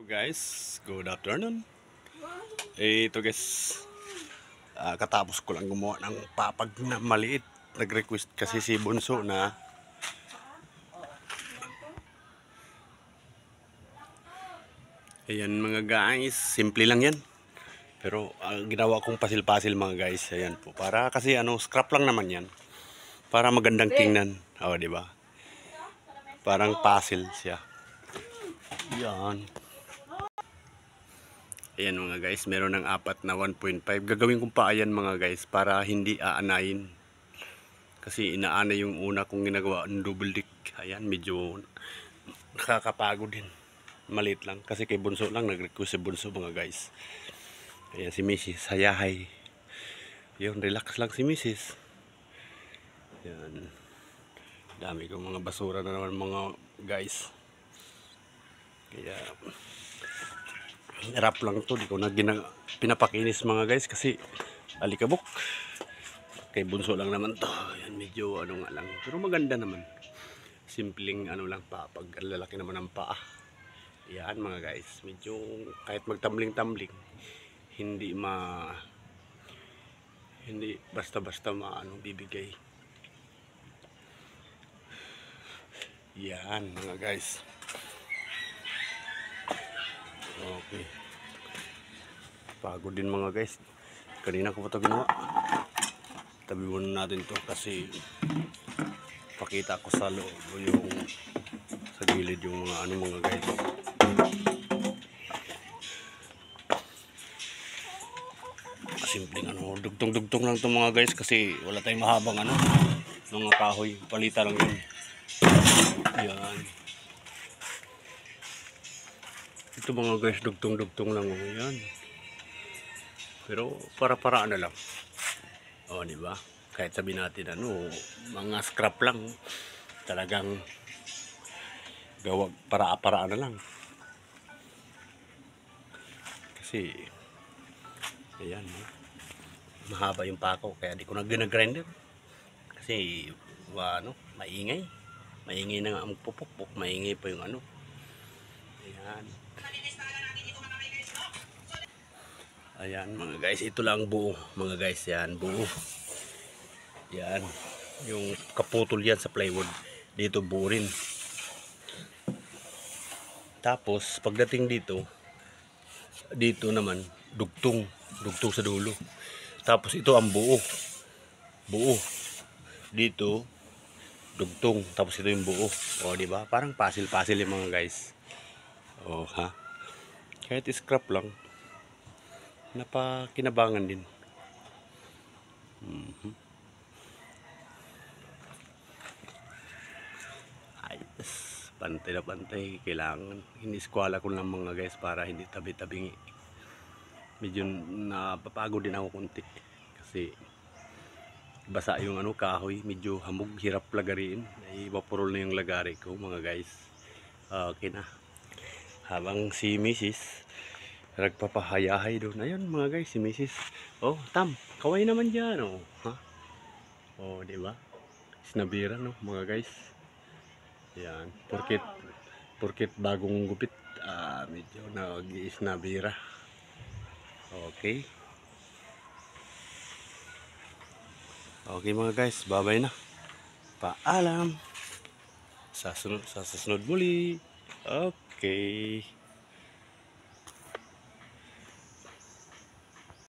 Guys, good afternoon. Ito guys, katapos ko lang gumawa ng papag na maliit. Nag-request kasi si Bunso na ayan mga guys, simple lang yan. Pero ginawa kong pasil-pasil mga guys. Ayan po, para kasi scrap lang naman yan. Para magandang tingnan. Oh, di ba? Parang puzzle siya. Yan. Ayan mga guys, meron ng apat na 1.5. Gagawin kong pa ayan mga guys para hindi aanayin. Kasi inaana yung una kong ginagawa ng double deck. Ayan, medyo nakakapagod din. Maliit lang. Kasi kay Bunso lang, nag-request si Bunso mga guys. Ayan si Mrs. Hayahay. Yun, relax lang si Mrs. Ayan. Dami kong mga basura na naman mga guys. Kaya hirap lang to, di ko na pinapakinis mga guys kasi alikabok. Kay Bunso lang naman to. Ayan, medyo nga lang, pero maganda naman. Simpleng lang pa, pag lalaki naman ang paa. Ayan mga guys, medyo kahit magtambling-tambling, hindi basta-basta bibigay. Yan mga guys. Okay. Pagod din mga guys. Kanina ko pa ito ginawa. Tabi muna natin to kasi pakita ko sa loob yung sa gilid yung mga mga guys. Simpleng dugtong-dugtong lang to mga guys kasi wala tayong mahabang mga kahoy. Palita lang yun. Yan. Ito mga guys, dugtong-dugtong lang yan. Pero para-paraan na lang. Oh, di ba? Kahit sabihin natin mga scrap lang, talagang gawa para-paraan na lang. Kasi ayan, mahaba yung pako kaya di ko na ginagrinder. Kasi maingay. Maingay na nga ang pupukpuk, maingay pa yung Ayan. Ayan mga guys, ito lang buo mga guys, yan buo. Yan, yung kaputol yan sa plywood, dito buo rin. Tapos pagdating dito naman dugtong sa dulo. Tapos ito ang buo dito dugtong, tapos ito yung buo. O di ba? Parang puzzle yung mga guys. O ha. Kahit scrap lang, napakinabangan din. Ayos, pantay na pantay. Kailangan iniskwala ko lang mga guys para hindi tabi-tabingi. Medyo napapagod din ako konti kasi basa yung kahoy, medyo hamog, hirap lagarin. Ay vapurol na yung lagari ko mga guys. Okay na. Habang si Mrs. nagpapahayahay doon. Ayun mga guys, si Mrs. Oh, Tam, kaway naman dyan, oh. Ha? Oh, di ba? Sinabira, mga guys. Yan, porket bagong gupit, medyo nag-isnabira. Okay. Okay mga guys, bye-bye na. Paalam. Sa susunod muli. Okay.